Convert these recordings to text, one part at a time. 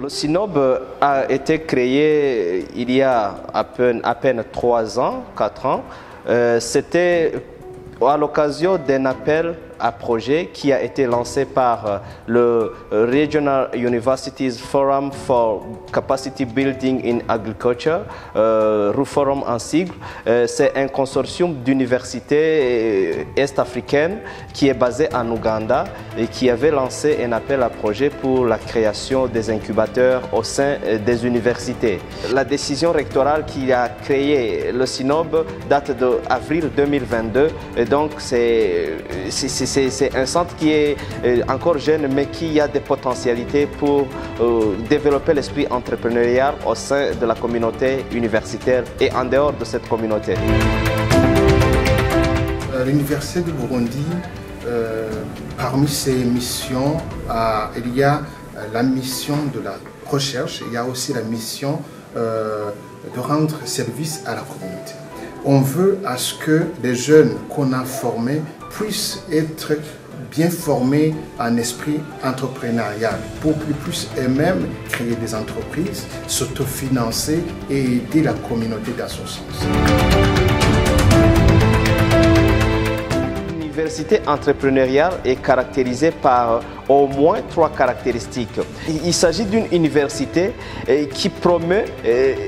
Le SINOB a été créé il y a à peine 3 ans, 4 ans. C'était à l'occasion d'un appel à projet qui a été lancé par le Regional Universities Forum for Capacity Building in Agriculture, RUFORUM en sigle. C'est un consortium d'universités est-africaines qui est basé en Ouganda et qui avait lancé un appel à projet pour la création des incubateurs au sein des universités. La décision rectorale qui a créé le SINOB date d'avril 2022 et donc c'est un centre qui est encore jeune mais qui a des potentialités pour développer l'esprit entrepreneurial au sein de la communauté universitaire et en dehors de cette communauté. L'Université du Burundi, parmi ses missions, il y a la mission de la recherche, il y a aussi la mission de rendre service à la communauté. On veut à ce que les jeunes qu'on a formés puissent être bien formés en esprit entrepreneurial pour qu'ils puissent eux-mêmes créer des entreprises, s'autofinancer et aider la communauté dans son sens. L'université entrepreneuriale est caractérisée par au moins 3 caractéristiques. Il s'agit d'une université qui promeut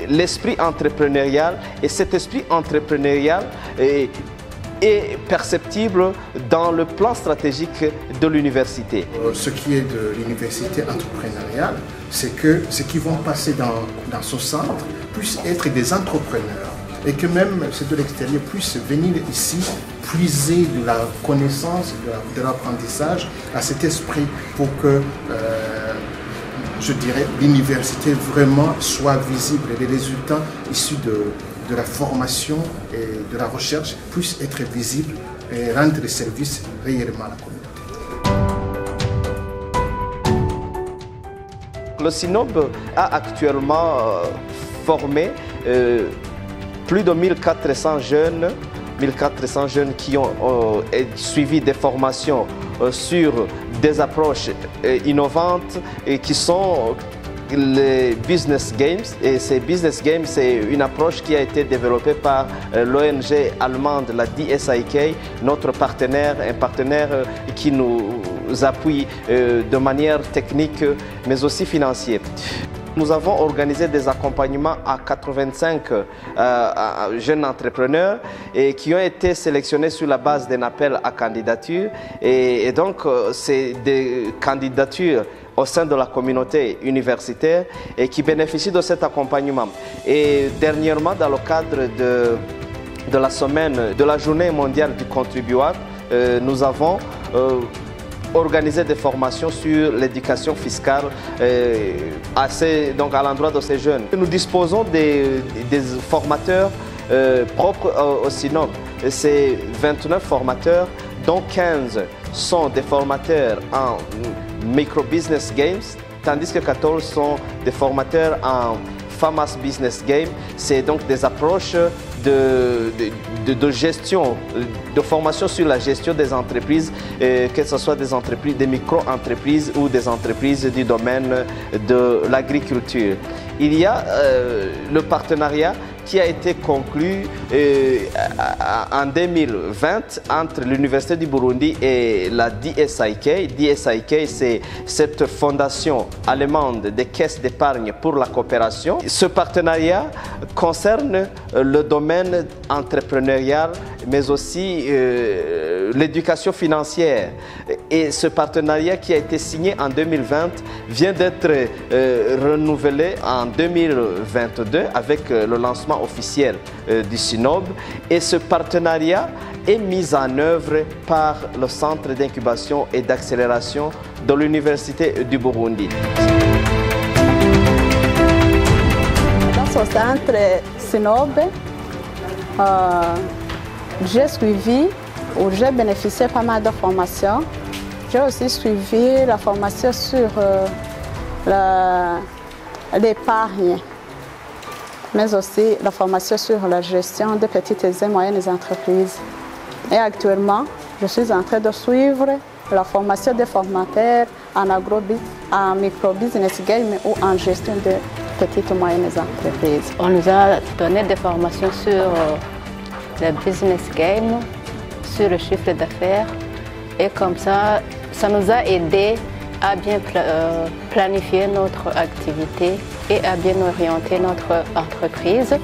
l'esprit entrepreneurial et cet esprit entrepreneurial est perceptible dans le plan stratégique de l'université. Ce qui est de l'université entrepreneuriale, c'est que ceux qui vont passer dans ce centre puissent être des entrepreneurs et que même ceux de l'extérieur puissent venir ici puiser de la connaissance, de l'apprentissage à cet esprit pour que, je dirais, l'université vraiment soit visible et les résultats issus de la formation et de la recherche puissent être visibles et rendre des services réellement à la communauté. Le SINOB a actuellement formé plus de 1400 jeunes qui ont suivi des formations sur des approches innovantes et qui sont les business games. Et ces business games, c'est une approche qui a été développée par l'ONG allemande, la DSIK, notre partenaire, un partenaire qui nous appuie de manière technique mais aussi financière. Nous avons organisé des accompagnements à 85 jeunes entrepreneurs et qui ont été sélectionnés sur la base d'un appel à candidature. Et donc, c'est des candidatures au sein de la communauté universitaire et qui bénéficient de cet accompagnement. Et dernièrement, dans le cadre de la semaine de la journée mondiale du contribuable, nous avons organiser des formations sur l'éducation fiscale à l'endroit de ces jeunes. Nous disposons des formateurs propres au SINOB. C'est 29 formateurs, dont 15 sont des formateurs en micro-business games, tandis que 14 sont des formateurs en Farmers Business Game. C'est donc des approches de gestion, de formation sur la gestion des entreprises, que ce soit des entreprises, des micro-entreprises ou des entreprises du domaine de l'agriculture. Il y a le partenariat qui a été conclu en 2020 entre l'Université du Burundi et la DSIK. DSIK, c'est cette fondation allemande des caisses d'épargne pour la coopération. Ce partenariat concerne le domaine entrepreneurial, mais aussi l'éducation financière. Et ce partenariat qui a été signé en 2020 vient d'être renouvelé en 2022 avec le lancement officiel du SINOB. Et ce partenariat est mis en œuvre par le Centre d'incubation et d'accélération de l'Université du Burundi. Dans ce centre SINOB, j'ai suivi ou j'ai bénéficié pas mal de formations. J'ai aussi suivi la formation sur l'épargne, mais aussi la formation sur la gestion des petites et moyennes entreprises. Et actuellement, je suis en train de suivre la formation des formateurs en micro-business game ou en gestion de petites et moyennes entreprises. On nous a donné des formations sur le business game, sur le chiffre d'affaires et comme ça, ça nous a aidé à bien planifier notre activité et à bien orienter notre entreprise.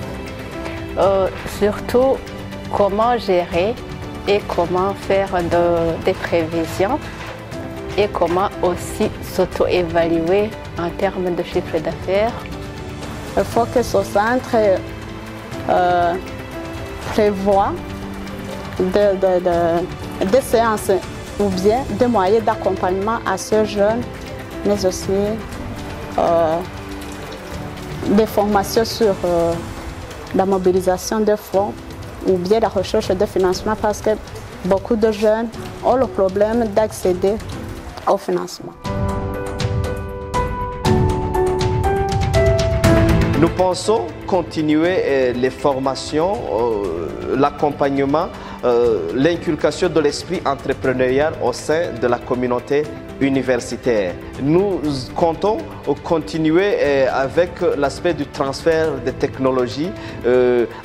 Surtout, comment gérer et comment faire des prévisions et comment aussi s'auto-évaluer en termes de chiffre d'affaires. Il faut que ce centre prévoit des séances ou bien des moyens d'accompagnement à ces jeunes, mais aussi des formations sur la mobilisation de fonds ou bien la recherche de financement parce que beaucoup de jeunes ont le problème d'accéder au financement. Nous pensons continuer les formations, l'accompagnement, l'inculcation de l'esprit entrepreneurial au sein de la communauté universitaire. Nous comptons continuer avec l'aspect du transfert des technologies,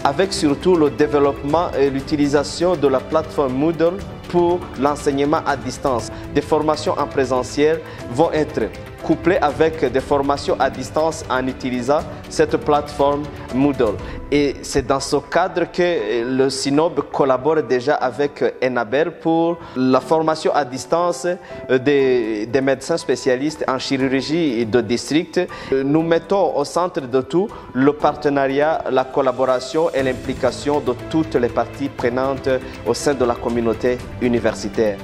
avec surtout le développement et l'utilisation de la plateforme Moodle pour l'enseignement à distance. Des formations en présentiel vont être couplées avec des formations à distance en utilisant cette plateforme Moodle. Et c'est dans ce cadre que le SINOB collabore déjà avec Enabel pour la formation à distance des médecins spécialistes en chirurgie de district. Nous mettons au centre de tout le partenariat, la collaboration et l'implication de toutes les parties prenantes au sein de la communauté universitaire.